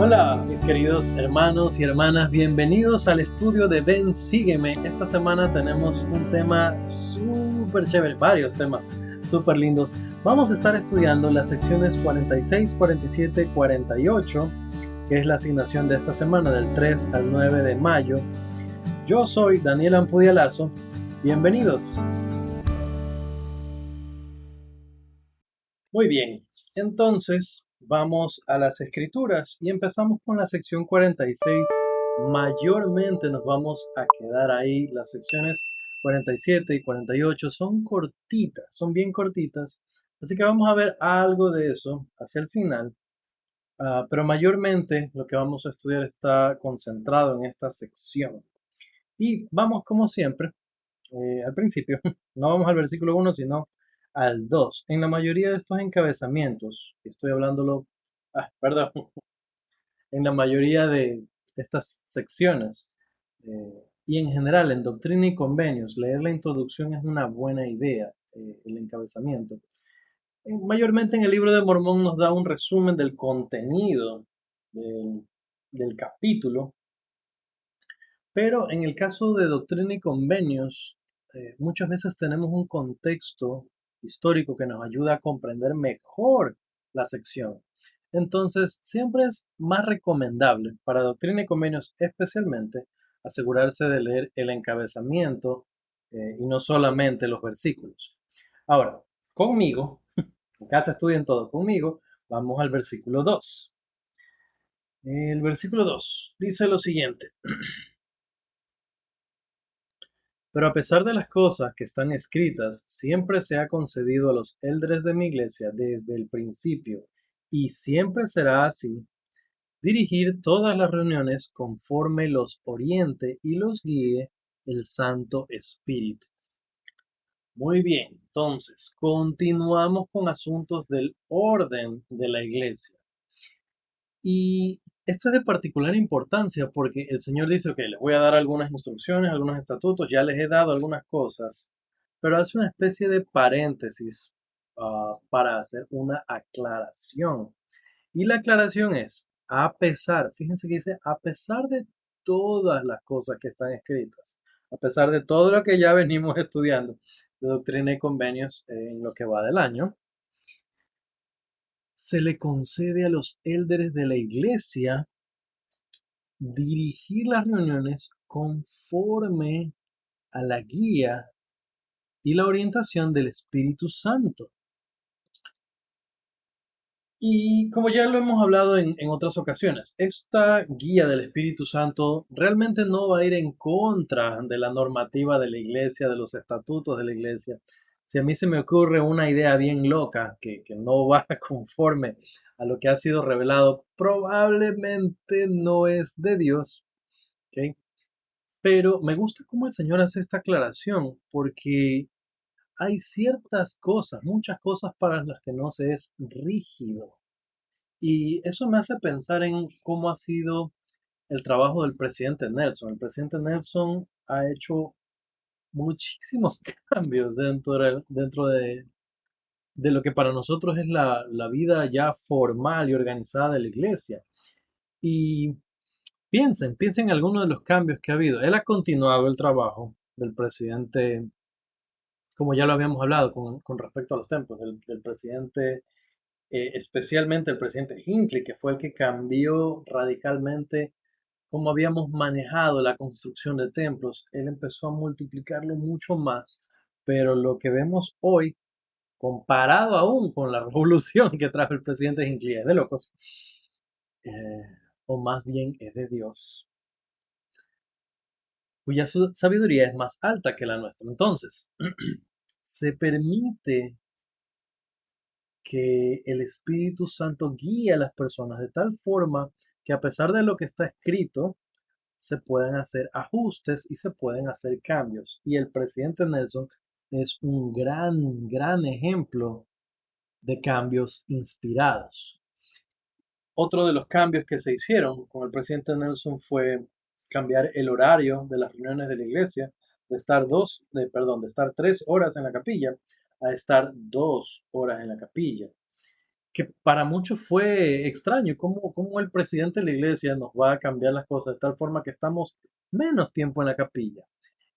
Hola, mis queridos hermanos y hermanas, bienvenidos al estudio de Ven, Sígueme. Esta semana tenemos un tema súper chévere, varios temas súper lindos. Vamos a estar estudiando las secciones 46, 47, 48, que es la asignación de esta semana del 3 al 9 de mayo. Yo soy Daniel Ampudialazo. Bienvenidos. Muy bien, entonces vamos a las escrituras y empezamos con la sección 46. Mayormente nos vamos a quedar ahí. Las secciones 47 y 48 son cortitas, son bien cortitas, así que vamos a ver algo de eso hacia el final. Pero mayormente lo que vamos a estudiar está concentrado en esta sección. Y vamos como siempre al principio, no vamos al versículo 1, sino al 2. En la mayoría de estos encabezamientos, estoy hablándolo, perdón, en la mayoría de estas secciones, y en general en Doctrina y Convenios, leer la introducción es una buena idea, el encabezamiento. Mayormente en el libro de Mormón nos da un resumen del contenido del, del capítulo, pero en el caso de Doctrina y Convenios, muchas veces tenemos un contexto histórico que nos ayuda a comprender mejor la sección. Entonces, siempre es más recomendable para Doctrina y Convenios especialmente asegurarse de leer el encabezamiento y no solamente los versículos. Ahora, conmigo, en casa estudien todo conmigo, vamos al versículo 2. El versículo 2 dice lo siguiente. Pero a pesar de las cosas que están escritas, siempre se ha concedido a los élderes de mi iglesia desde el principio, y siempre será así, dirigir todas las reuniones conforme los oriente y los guíe el Santo Espíritu. Muy bien, entonces continuamos con asuntos del orden de la iglesia. Y esto es de particular importancia porque el Señor dice, ok, les voy a dar algunas instrucciones, algunos estatutos, ya les he dado algunas cosas, pero hace una especie de paréntesis para hacer una aclaración. Y la aclaración es, a pesar, fíjense que dice, a pesar de todas las cosas que están escritas, a pesar de todo lo que ya venimos estudiando de doctrina y convenios en lo que va del año, se le concede a los élderes de la iglesia dirigir las reuniones conforme a la guía y la orientación del Espíritu Santo. Y como ya lo hemos hablado en otras ocasiones, esta guía del Espíritu Santo realmente no va a ir en contra de la normativa de la iglesia, de los estatutos de la iglesia. Si a mí se me ocurre una idea bien loca que no va conforme a lo que ha sido revelado, probablemente no es de Dios. ¿Ok? Pero me gusta cómo el Señor hace esta aclaración, porque hay ciertas cosas, muchas cosas para las que no se es rígido. Y eso me hace pensar en cómo ha sido el trabajo del presidente Nelson. El presidente Nelson ha hecho muchísimos cambios dentro de lo que para nosotros es la vida ya formal y organizada de la iglesia. Y piensen en algunos de los cambios que ha habido. Él ha continuado el trabajo del presidente, como ya lo habíamos hablado con respecto a los templos, del presidente, especialmente el presidente Hinckley, que fue el que cambió radicalmente cómo habíamos manejado la construcción de templos. Él empezó a multiplicarlo mucho más, pero lo que vemos hoy, comparado aún con la revolución que trajo el presidente Hinckley, es de locos, o más bien es de Dios, cuya sabiduría es más alta que la nuestra. Entonces, se permite que el Espíritu Santo guíe a las personas de tal forma que a pesar de lo que está escrito, se pueden hacer ajustes y se pueden hacer cambios. Y el presidente Nelson es un gran ejemplo de cambios inspirados. Otro de los cambios que se hicieron con el presidente Nelson fue cambiar el horario de las reuniones de la iglesia de estar de estar 3 horas en la capilla a estar 2 horas en la capilla. que para muchos fue extraño, cómo el presidente de la iglesia nos va a cambiar las cosas de tal forma que estamos menos tiempo en la capilla.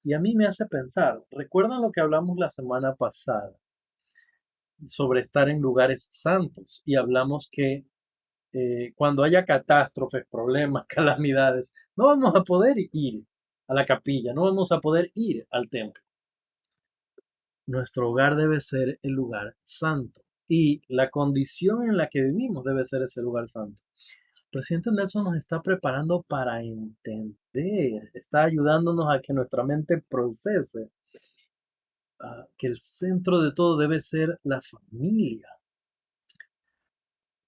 Y a mí me hace pensar, ¿recuerdan lo que hablamos la semana pasada sobre estar en lugares santos? Y hablamos que cuando haya catástrofes, problemas, calamidades, no vamos a poder ir a la capilla, no vamos a poder ir al templo. Nuestro hogar debe ser el lugar santo y la condición en la que vivimos debe ser ese lugar santo. El presidente Nelson nos está preparando para entender, está ayudándonos a que nuestra mente procese que el centro de todo debe ser la familia.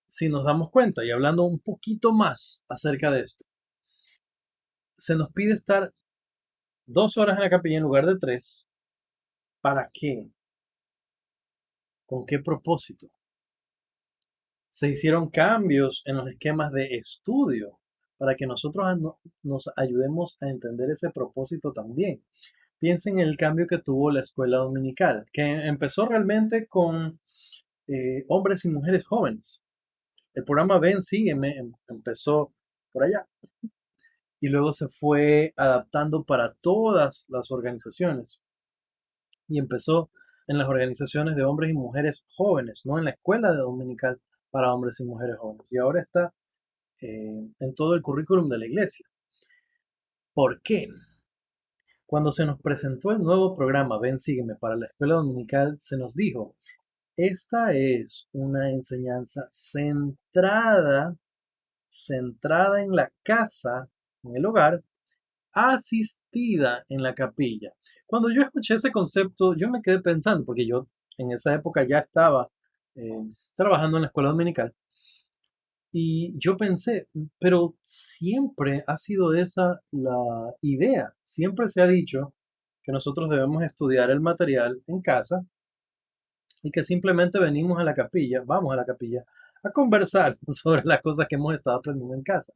Si nos damos cuenta y hablando un poquito más acerca de esto, se nos pide estar 2 horas en la capilla en lugar de 3. ¿Para qué? ¿Con qué propósito? Se hicieron cambios en los esquemas de estudio para que nosotros nos ayudemos a entender ese propósito también. Piensen en el cambio que tuvo la escuela dominical, que empezó realmente con hombres y mujeres jóvenes. El programa Ven, Sígueme empezó por allá y luego se fue adaptando para todas las organizaciones y empezó en las organizaciones de hombres y mujeres jóvenes, no en la escuela de dominical para hombres y mujeres jóvenes. Y ahora está en todo el currículum de la iglesia. ¿Por qué? Cuando se nos presentó el nuevo programa Ven, Sígueme para la escuela dominical, se nos dijo, esta es una enseñanza centrada en la casa, en el hogar, asistida en la capilla. Cuando yo escuché ese concepto, yo me quedé pensando, porque yo en esa época ya estaba trabajando en la escuela dominical, y yo pensé, pero siempre ha sido esa la idea, siempre se ha dicho que nosotros debemos estudiar el material en casa y que simplemente venimos a la capilla, vamos a la capilla, a conversar sobre las cosas que hemos estado aprendiendo en casa.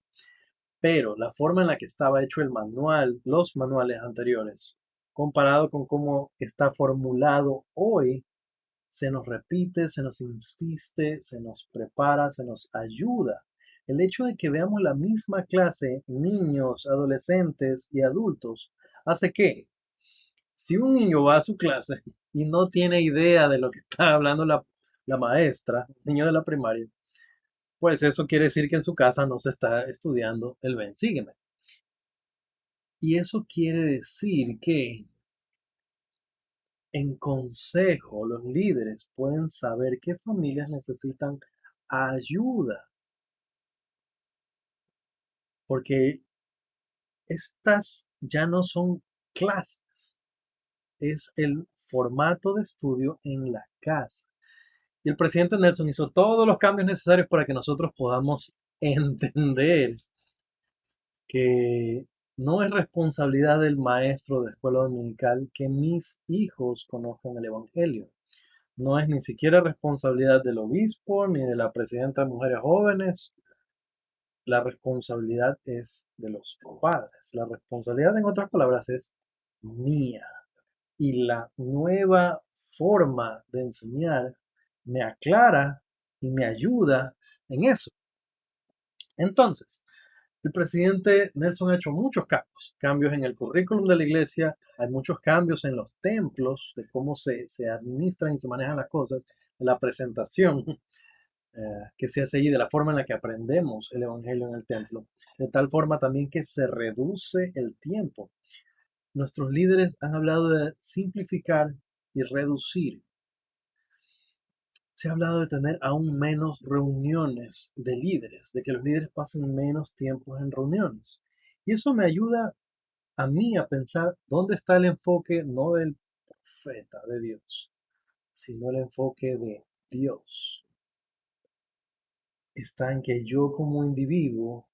Pero la forma en la que estaba hecho el manual, los manuales anteriores, comparado con cómo está formulado hoy, se nos repite, se nos insiste, se nos prepara, se nos ayuda. El hecho de que veamos la misma clase, niños, adolescentes y adultos, hace que si un niño va a su clase y no tiene idea de lo que está hablando la maestra, niño de la primaria, pues eso quiere decir que en su casa no se está estudiando el Ven, Sígueme. Y eso quiere decir que en consejo los líderes pueden saber qué familias necesitan ayuda, porque estas ya no son clases, es el formato de estudio en la casa. Y el presidente Nelson hizo todos los cambios necesarios para que nosotros podamos entender que no es responsabilidad del maestro de escuela dominical que mis hijos conozcan el Evangelio. No es ni siquiera responsabilidad del obispo ni de la presidenta de Mujeres Jóvenes. La responsabilidad es de los padres. La responsabilidad, en otras palabras, es mía. Y la nueva forma de enseñar me aclara y me ayuda en eso. Entonces, el presidente Nelson ha hecho muchos cambios en el currículum de la iglesia, hay muchos cambios en los templos, de cómo se administran y se manejan las cosas, de la presentación que se hace allí, de la forma en la que aprendemos el Evangelio en el templo, de tal forma también que se reduce el tiempo. Nuestros líderes han hablado de simplificar y reducir. Se ha hablado de tener aún menos reuniones de líderes, de que los líderes pasen menos tiempo en reuniones. Y eso me ayuda a mí a pensar dónde está el enfoque no del profeta de Dios, sino el enfoque de Dios. Está en que yo como individuo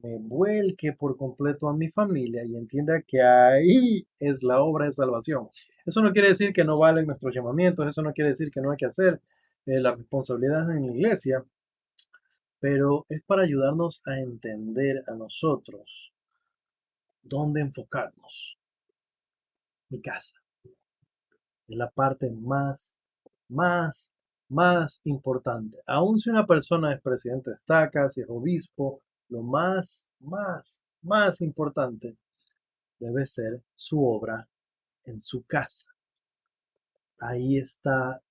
me vuelque por completo a mi familia y entienda que ahí es la obra de salvación. Eso no quiere decir que no valen nuestros llamamientos, eso no quiere decir que no hay que hacer las responsabilidades en la iglesia, pero es para ayudarnos a entender a nosotros dónde enfocarnos. Mi casa es la parte más más importante. Aun si una persona es presidente destaca, si es obispo, lo más importante debe ser su obra en su casa. Ahí está,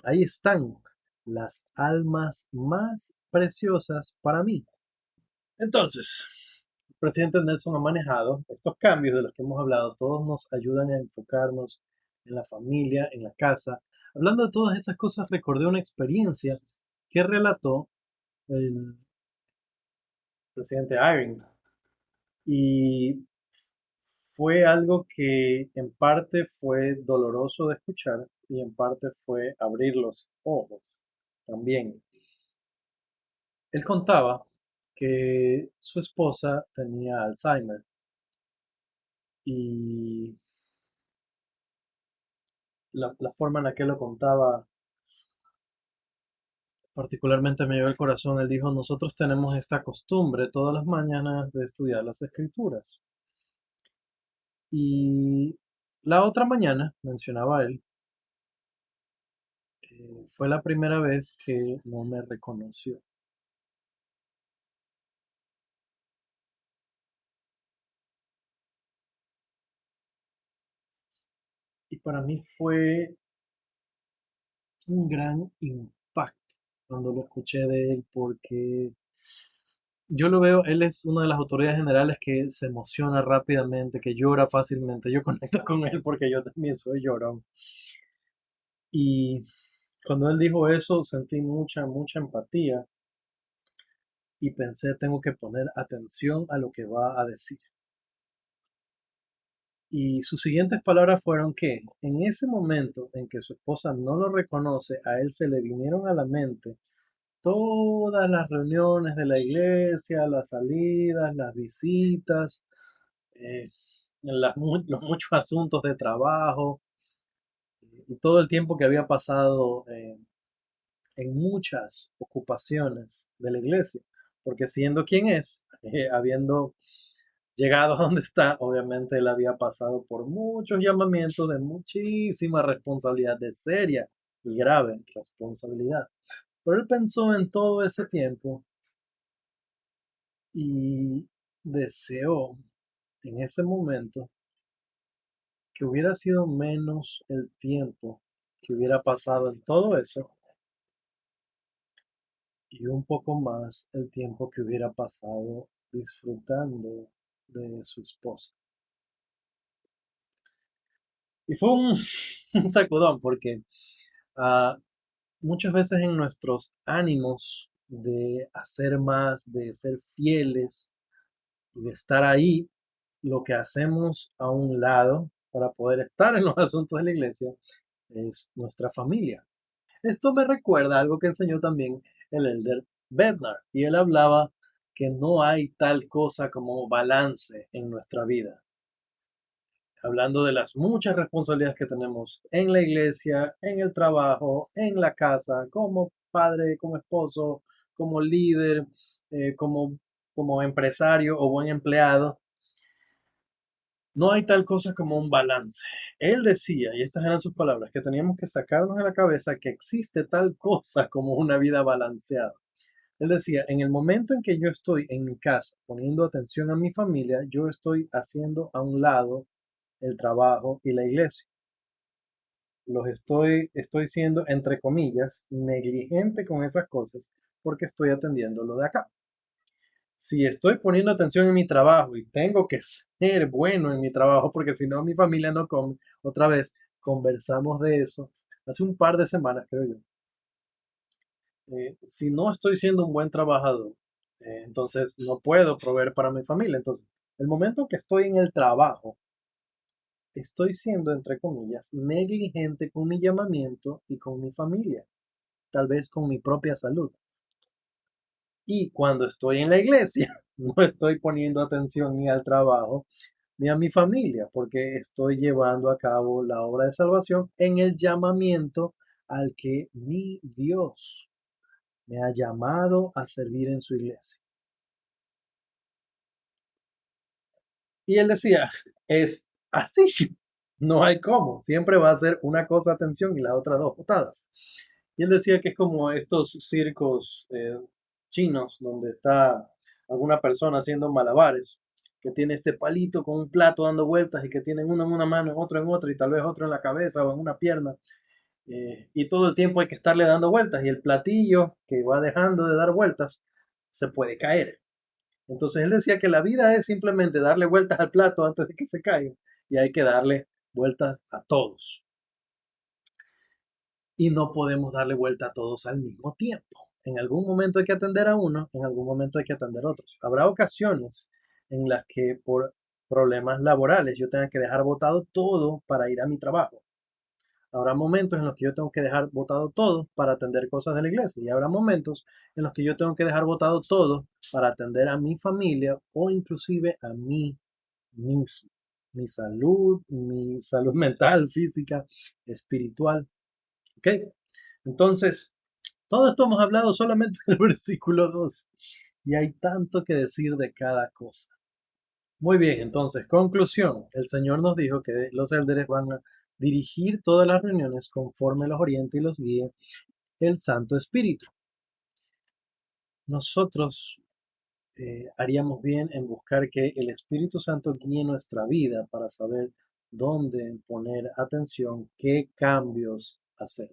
ahí están las almas más preciosas para mí. Entonces, el presidente Nelson ha manejado estos cambios de los que hemos hablado. Todos nos ayudan a enfocarnos en la familia, en la casa. Hablando de todas esas cosas, recordé una experiencia que relató el presidente Eyring. Y fue algo que en parte fue doloroso de escuchar y en parte fue abrir los ojos también. Él contaba que su esposa tenía Alzheimer y la forma en la que lo contaba particularmente me llegó al corazón. Él dijo, nosotros tenemos esta costumbre todas las mañanas de estudiar las escrituras. Y la otra mañana, mencionaba él, fue la primera vez que no me reconoció. Y para mí fue un gran impacto cuando lo escuché de él, porque yo lo veo, él es una de las autoridades generales que se emociona rápidamente, que llora fácilmente. Yo conecto con él porque yo también soy llorón. Y cuando él dijo eso, sentí mucha empatía y pensé, tengo que poner atención a lo que va a decir. Y sus siguientes palabras fueron que en ese momento en que su esposa no lo reconoce, a él se le vinieron a la mente todas las reuniones de la iglesia, las salidas, las visitas, eh, los muchos asuntos de trabajo y todo el tiempo que había pasado en muchas ocupaciones de la iglesia. Porque siendo quien es, habiendo llegado a donde está, obviamente él había pasado por muchos llamamientos de muchísima responsabilidad, de seria y grave responsabilidad. Pero él pensó en todo ese tiempo y deseó en ese momento que hubiera sido menos el tiempo que hubiera pasado en todo eso y un poco más el tiempo que hubiera pasado disfrutando de su esposa. Y fue un, un sacudón porque ah, muchas veces en nuestros ánimos de hacer más, de ser fieles y de estar ahí, lo que hacemos a un lado para poder estar en los asuntos de la iglesia es nuestra familia. Esto me recuerda algo que enseñó también el elder Bednar, y él hablaba que no hay tal cosa como balance en nuestra vida, hablando de las muchas responsabilidades que tenemos en la iglesia, en el trabajo, en la casa, como padre, como esposo, como líder, como empresario o buen empleado. No hay tal cosa como un balance. Él decía, y estas eran sus palabras, que teníamos que sacarnos de la cabeza que existe tal cosa como una vida balanceada. Él decía, en el momento en que yo estoy en mi casa poniendo atención a mi familia, yo estoy haciendo a un lado el trabajo y la iglesia. Estoy siendo, entre comillas, negligente con esas cosas porque estoy atendiendo lo de acá. Si estoy poniendo atención en mi trabajo y tengo que ser bueno en mi trabajo porque si no mi familia no come, otra vez conversamos de eso hace un par de semanas, creo yo. Si no estoy siendo un buen trabajador, entonces no puedo proveer para mi familia. Entonces, el momento que estoy en el trabajo, estoy siendo, entre comillas, negligente con mi llamamiento y con mi familia, tal vez con mi propia salud. Y cuando estoy en la iglesia, no estoy poniendo atención ni al trabajo ni a mi familia, porque estoy llevando a cabo la obra de salvación en el llamamiento al que mi Dios me ha llamado a servir en su iglesia. Y él decía, es así, no hay cómo, siempre va a ser una cosa atención y la otra dos botadas. Y él decía que es como estos circos chinos donde está alguna persona haciendo malabares, que tiene este palito con un plato dando vueltas y que tienen uno en una mano, otro en otra y tal vez otro en la cabeza o en una pierna. Y todo el tiempo hay que estarle dando vueltas y el platillo que va dejando de dar vueltas se puede caer. Entonces él decía que la vida es simplemente darle vueltas al plato antes de que se caiga y hay que darle vueltas a todos. Y no podemos darle vuelta a todos al mismo tiempo. En algún momento hay que atender a uno, en algún momento hay que atender a otros. Habrá ocasiones en las que por problemas laborales yo tenga que dejar botado todo para ir a mi trabajo. Habrá momentos en los que yo tengo que dejar botado todo para atender cosas de la iglesia y habrá momentos en los que yo tengo que dejar botado todo para atender a mi familia o inclusive a mí mismo, mi salud mental, física, espiritual. ¿Ok? Entonces, todo esto hemos hablado solamente del versículo 2 y hay tanto que decir de cada cosa. Muy bien, entonces, conclusión. El Señor nos dijo que los élderes van a dirigir todas las reuniones conforme los oriente y los guíe el Santo Espíritu. Nosotros haríamos bien en buscar que el Espíritu Santo guíe nuestra vida para saber dónde poner atención, qué cambios hacer.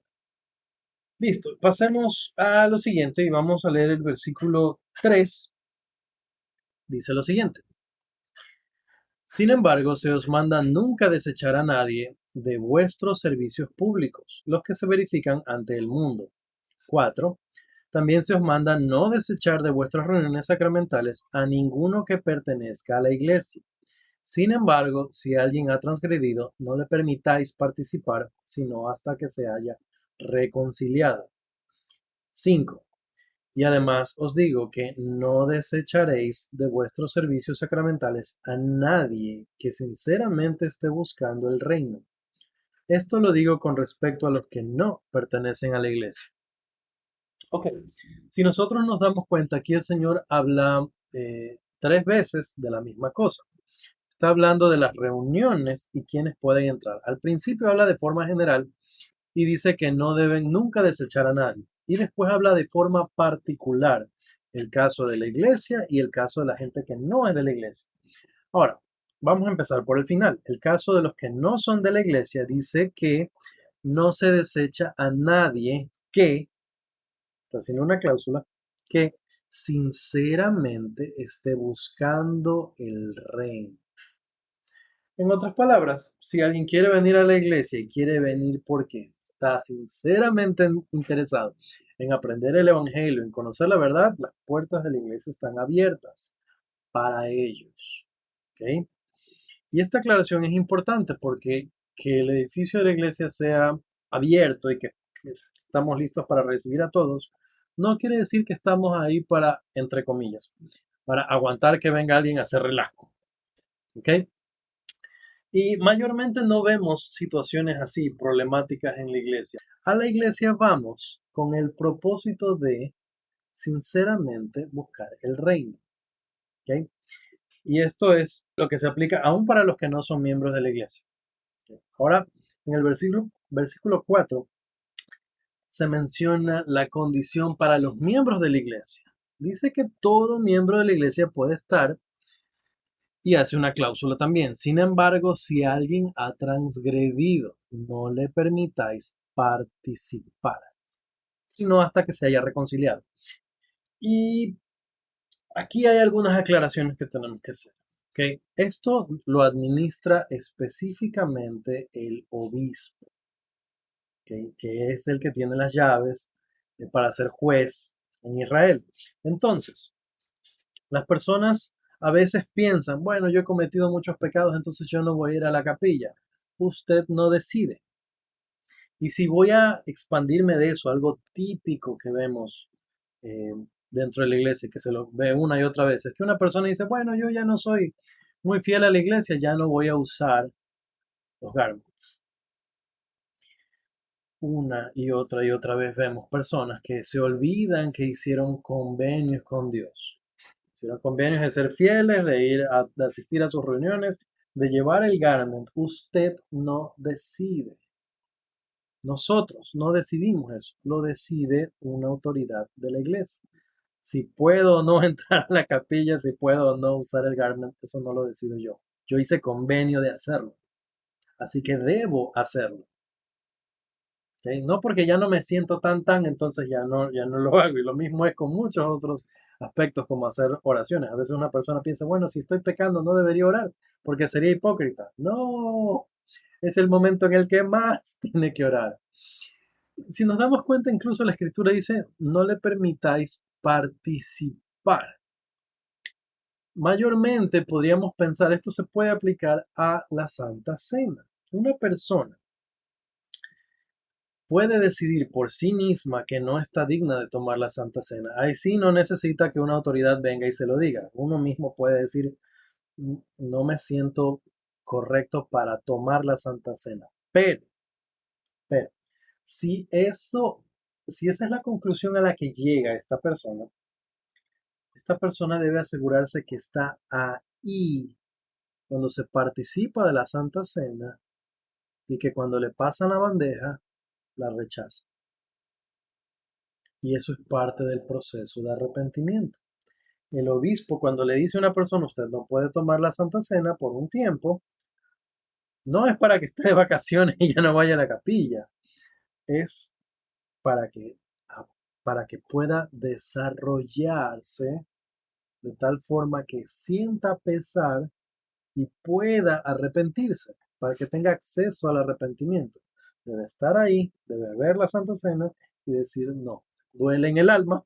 Listo, pasemos a lo siguiente y vamos a leer el versículo 3. Dice lo siguiente. Sin embargo, se os manda nunca desechar a nadie de vuestros servicios públicos, los que se verifican ante el mundo. 4. También se os manda no desechar de vuestras reuniones sacramentales a ninguno que pertenezca a la iglesia. Sin embargo, si alguien ha transgredido, no le permitáis participar, sino hasta que se haya reconciliado. 5. Y además os digo que no desecharéis de vuestros servicios sacramentales a nadie que sinceramente esté buscando el reino. Esto lo digo con respecto a los que no pertenecen a la iglesia. Ok, si nosotros nos damos cuenta, aquí el Señor habla 3 veces de la misma cosa. Está hablando de las reuniones y quiénes pueden entrar. Al principio habla de forma general y dice que no deben nunca desechar a nadie. Y después habla de forma particular, el caso de la iglesia y el caso de la gente que no es de la iglesia. Ahora, vamos a empezar por el final. El caso de los que no son de la iglesia dice que no se desecha a nadie que, está haciendo una cláusula, que sinceramente esté buscando el reino. En otras palabras, si alguien quiere venir a la iglesia y quiere venir porque está sinceramente interesado en aprender el evangelio, en conocer la verdad, las puertas de la iglesia están abiertas para ellos. ¿Ok? Y esta aclaración es importante porque que el edificio de la iglesia sea abierto y que estamos listos para recibir a todos, no quiere decir que estamos ahí para, entre comillas, para aguantar que venga alguien a hacer relajo. ¿Ok? Y mayormente no vemos situaciones así problemáticas en la iglesia. A la iglesia vamos con el propósito de, sinceramente, buscar el reino. ¿Ok? Y esto es lo que se aplica aún para los que no son miembros de la iglesia. ¿Ok? Ahora, en el versículo 4 se menciona la condición para los miembros de la iglesia. Dice que todo miembro de la iglesia puede estar y hace una cláusula también. Sin embargo, si alguien ha transgredido, no le permitáis participar, sino hasta que se haya reconciliado. Y aquí hay algunas aclaraciones que tenemos que hacer. ¿Okay? Esto lo administra específicamente el obispo, ¿okay? Que es el que tiene las llaves para ser juez en Israel. Entonces, las personas a veces piensan, bueno, yo he cometido muchos pecados, entonces yo no voy a ir a la capilla. Usted no decide. Y si voy a expandirme de eso, algo típico que vemos eh, dentro de la iglesia, que se lo ve una y otra vez, es que una persona dice, bueno, yo ya no soy muy fiel a la iglesia, ya no voy a usar los garments. Una y otra vez vemos personas que se olvidan que hicieron convenios con Dios. Hicieron convenios de ser fieles, de asistir a sus reuniones, de llevar el garment. Usted no decide. Nosotros no decidimos eso, lo decide una autoridad de la iglesia. Si puedo o no entrar a la capilla, si puedo o no usar el garment, eso no lo decido yo. Yo hice convenio de hacerlo, así que debo hacerlo. ¿Ok? No porque ya no me siento tan, entonces ya no lo hago. Y lo mismo es con muchos otros aspectos como hacer oraciones. A veces una persona piensa, bueno, si estoy pecando no debería orar porque sería hipócrita. No, es el momento en el que más tiene que orar. Si nos damos cuenta, incluso la escritura dice, no le permitáis participar. Mayormente podríamos pensar, esto se puede aplicar a la Santa Cena. Una persona puede decidir por sí misma que no está digna de tomar la Santa Cena. Ahí sí no necesita que una autoridad venga y se lo diga. Uno mismo puede decir, no me siento correcto para tomar la Santa Cena. Pero, si eso, si esa es la conclusión a la que llega esta persona debe asegurarse que está ahí cuando se participa de la Santa Cena y que cuando le pasan la bandeja, la rechaza. Y eso es parte del proceso de arrepentimiento. El obispo, cuando le dice a una persona, usted no puede tomar la Santa Cena por un tiempo, no es para que esté de vacaciones y ya no vaya a la capilla, es para que, para que pueda desarrollarse de tal forma que sienta pesar y pueda arrepentirse, para que tenga acceso al arrepentimiento. Debe estar ahí, debe ver la Santa Cena y decir, no, duele en el alma,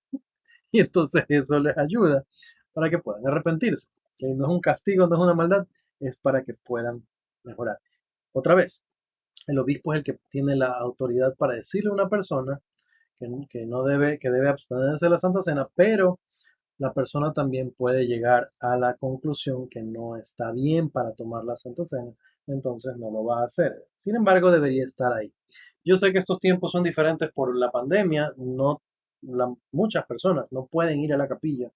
y entonces eso les ayuda para que puedan arrepentirse. Que no es un castigo, no es una maldad, es para que puedan mejorar. Otra vez, el obispo es el que tiene la autoridad para decirle a una persona que debe abstenerse de la Santa Cena, pero la persona también puede llegar a la conclusión que no está bien para tomar la Santa Cena, entonces no lo va a hacer. Sin embargo, debería estar ahí. Yo sé que estos tiempos son diferentes por la pandemia, muchas personas no pueden ir a la capilla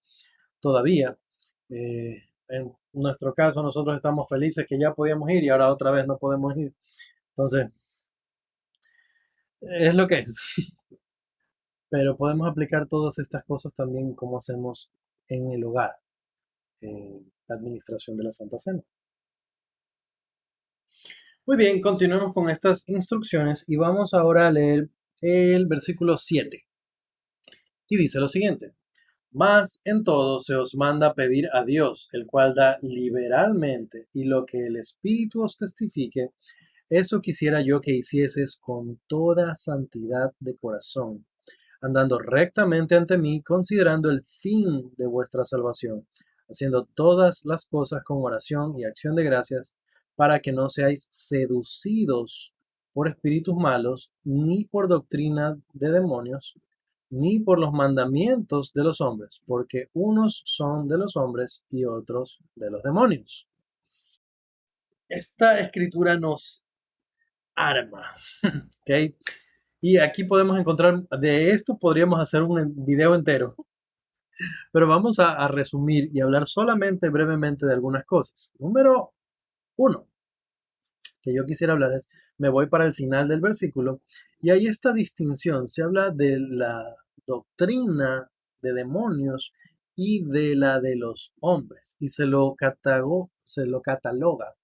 todavía. En nuestro caso, nosotros estamos felices que ya podíamos ir y ahora otra vez no podemos ir. Entonces, es lo que es. Pero podemos aplicar todas estas cosas también como hacemos en el hogar, la administración de la Santa Cena. Muy bien, continuemos con estas instrucciones y vamos ahora a leer el versículo 7. Y dice lo siguiente: Mas en todo se os manda pedir a Dios, el cual da liberalmente, y lo que el Espíritu os testifique, eso quisiera yo que hicieses con toda santidad de corazón, andando rectamente ante mí, considerando el fin de vuestra salvación, haciendo todas las cosas con oración y acción de gracias, para que no seáis seducidos por espíritus malos, ni por doctrina de demonios, ni por los mandamientos de los hombres, porque unos son de los hombres y otros de los demonios. Esta escritura nos arma, ¿ok? Y aquí podemos encontrar, de esto podríamos hacer un video entero, pero vamos a resumir y hablar solamente brevemente de algunas cosas. Número uno, que yo quisiera hablar es, me voy para el final del versículo, y hay esta distinción, se habla de la doctrina de demonios y de la de los hombres, y se lo cataloga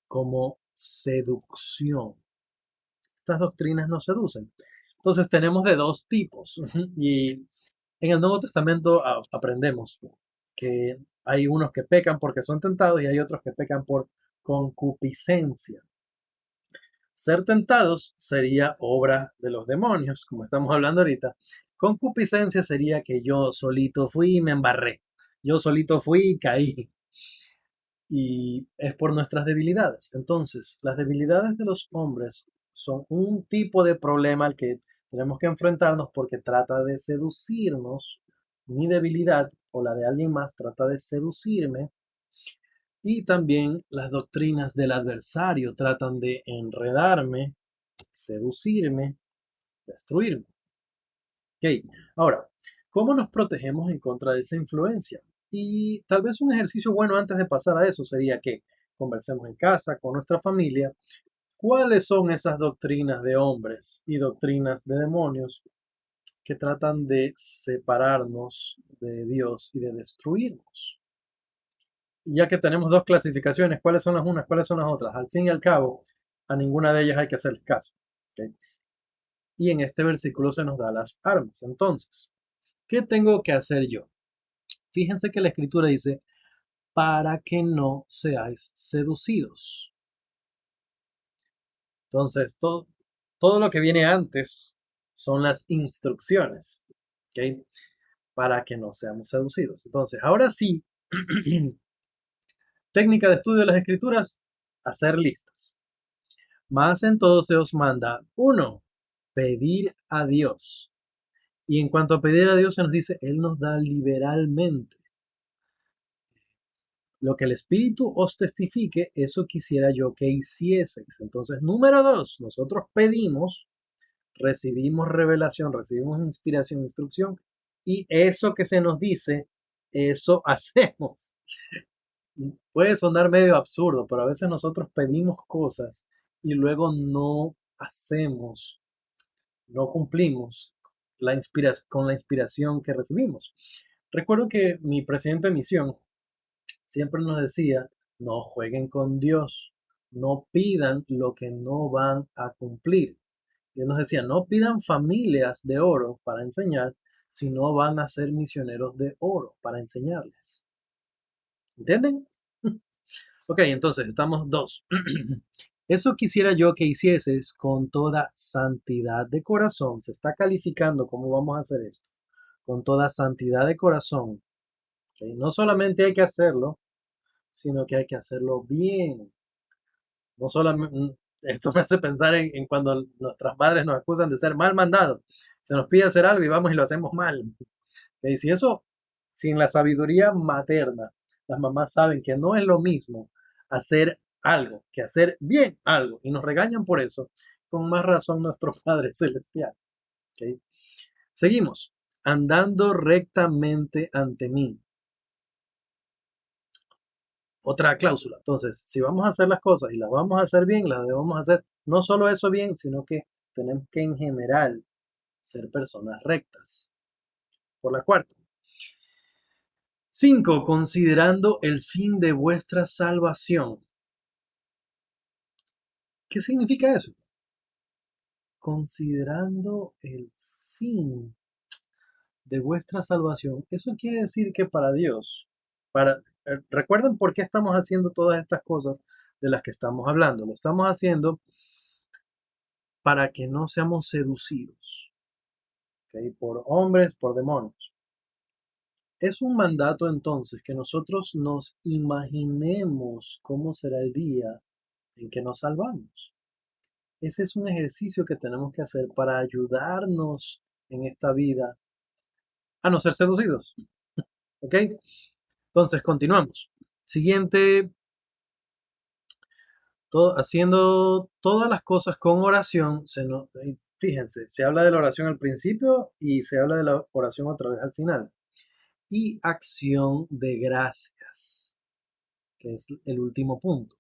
como seducción. Estas doctrinas nos seducen. Entonces tenemos de dos tipos, y en el Nuevo Testamento aprendemos que hay unos que pecan porque son tentados y hay otros que pecan por concupiscencia. Ser tentados sería obra de los demonios, como estamos hablando ahorita. Concupiscencia sería que yo solito fui y me embarré. Yo solito fui y caí. Y es por nuestras debilidades. Entonces, las debilidades de los hombres son un tipo de problema al que tenemos que enfrentarnos porque trata de seducirnos. Mi debilidad o la de alguien más trata de seducirme. Y también las doctrinas del adversario tratan de enredarme, seducirme, destruirme. Ok, ahora, ¿cómo nos protegemos en contra de esa influencia? Y tal vez un ejercicio bueno antes de pasar a eso sería que conversemos en casa con nuestra familia ¿Cuáles son esas doctrinas de hombres y doctrinas de demonios que tratan de separarnos de Dios y de destruirnos? Y ya que tenemos dos clasificaciones, ¿cuáles son las unas, cuáles son las otras? Al fin y al cabo, a ninguna de ellas hay que hacer caso. ¿Ok? Y en este versículo se nos da las armas. Entonces, ¿qué tengo que hacer yo? Fíjense que la escritura dice, para que no seáis seducidos. Entonces, todo lo que viene antes son las instrucciones, ¿ok? Para que no seamos seducidos. Entonces, ahora sí, técnica de estudio de las escrituras, hacer listas. Más en todo se os manda, uno, pedir a Dios. Y en cuanto a pedir a Dios, se nos dice, Él nos da liberalmente. Lo que el Espíritu os testifique, eso quisiera yo que hicieseis. Entonces, número dos, nosotros pedimos, recibimos revelación, recibimos inspiración, instrucción, y eso que se nos dice, eso hacemos. Puede sonar medio absurdo, pero a veces nosotros pedimos cosas y luego no hacemos, no cumplimos con la inspiración que recibimos. Recuerdo que mi presidente de misión siempre nos decía, no jueguen con Dios, no pidan lo que no van a cumplir. Y él nos decía, no pidan familias de oro para enseñar, sino van a ser misioneros de oro para enseñarles. ¿Entienden? Ok, entonces estamos dos. Eso quisiera yo que hicieses con toda santidad de corazón. Se está calificando cómo vamos a hacer esto. Con toda santidad de corazón. ¿Okay? No solamente hay que hacerlo, sino que hay que hacerlo bien. No solamente, esto me hace pensar en cuando nuestras madres nos acusan de ser mal mandados. Se nos pide hacer algo y vamos y lo hacemos mal. Y si eso, sin la sabiduría materna, las mamás saben que no es lo mismo hacer algo que hacer bien algo y nos regañan por eso, con más razón nuestro Padre Celestial. ¿Okay? Seguimos. Andando rectamente ante mí. Otra cláusula. Entonces, si vamos a hacer las cosas y las vamos a hacer bien, las debemos hacer no solo eso bien, sino que tenemos que en general ser personas rectas. Por la cuarta. 5. Considerando el fin de vuestra salvación. ¿Qué significa eso? Considerando el fin de vuestra salvación. Eso quiere decir que para Dios, recuerden por qué estamos haciendo todas estas cosas de las que estamos hablando. Lo estamos haciendo para que no seamos seducidos, ¿okay? Por hombres, por demonios. Es un mandato entonces que nosotros nos imaginemos cómo será el día en que nos salvamos. Ese es un ejercicio que tenemos que hacer para ayudarnos en esta vida a no ser seducidos. ¿Ok? Entonces, continuamos. Siguiente, haciendo todas las cosas con oración. Fíjense, se habla de la oración al principio y se habla de la oración otra vez al final. Y acción de gracias, que es el último punto.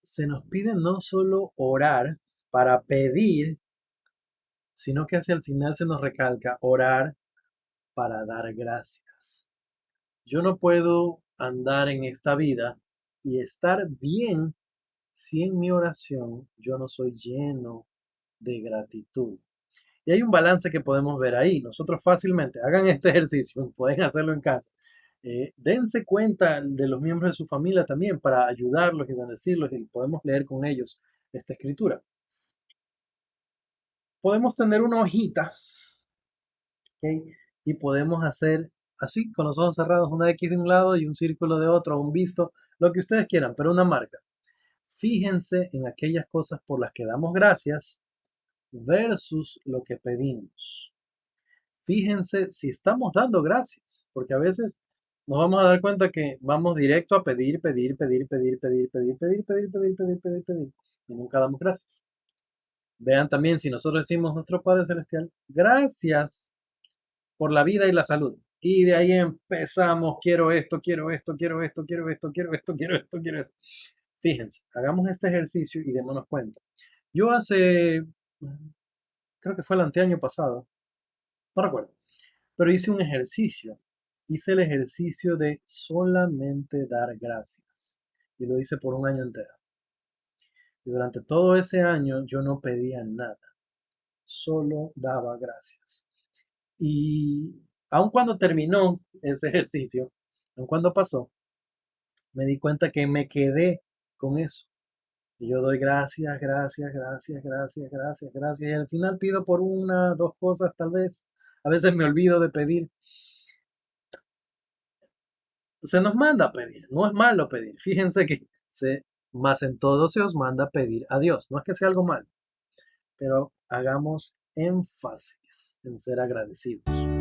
Se nos pide no solo orar para pedir, sino que hacia el final se nos recalca orar para dar gracias. Yo no puedo andar en esta vida y estar bien si en mi oración yo no soy lleno de gratitud. Y hay un balance que podemos ver ahí. Nosotros fácilmente, hagan este ejercicio, pueden hacerlo en casa. Dense cuenta de los miembros de su familia también para ayudarlos y bendecirlos y podemos leer con ellos esta escritura. Podemos tener una hojita, ¿okay? Y podemos hacer así, con los ojos cerrados, una X de un lado y un círculo de otro, un visto, lo que ustedes quieran, pero una marca. Fíjense en aquellas cosas por las que damos gracias versus lo que pedimos. Fíjense si estamos dando gracias, porque a veces nos vamos a dar cuenta que vamos directo a pedir, pedir, pedir, pedir, pedir, pedir, pedir, pedir, pedir, pedir, pedir, pedir, y nunca damos gracias. Vean también si nosotros decimos nuestro Padre Celestial, gracias por la vida y la salud. Y de ahí empezamos, quiero esto, quiero esto, quiero esto, quiero esto, quiero esto, quiero esto, quiero esto. Fíjense, hagamos este ejercicio y démonos cuenta. Yo hace, creo que fue el anteaño pasado, no recuerdo, pero hice un ejercicio. Hice el ejercicio de solamente dar gracias. Y lo hice por un año entero. Y durante todo ese año yo no pedía nada, solo daba gracias. Y aun cuando terminó ese ejercicio, aun cuando pasó, me di cuenta que me quedé con eso. Y yo doy gracias, gracias, gracias, gracias, gracias, gracias. Y al final pido por una, dos cosas tal vez. A veces me olvido de pedir. Se nos manda a pedir, no es malo pedir. Fíjense que más en todo se os manda a pedir a Dios. No es que sea algo malo, pero hagamos énfasis en ser agradecidos.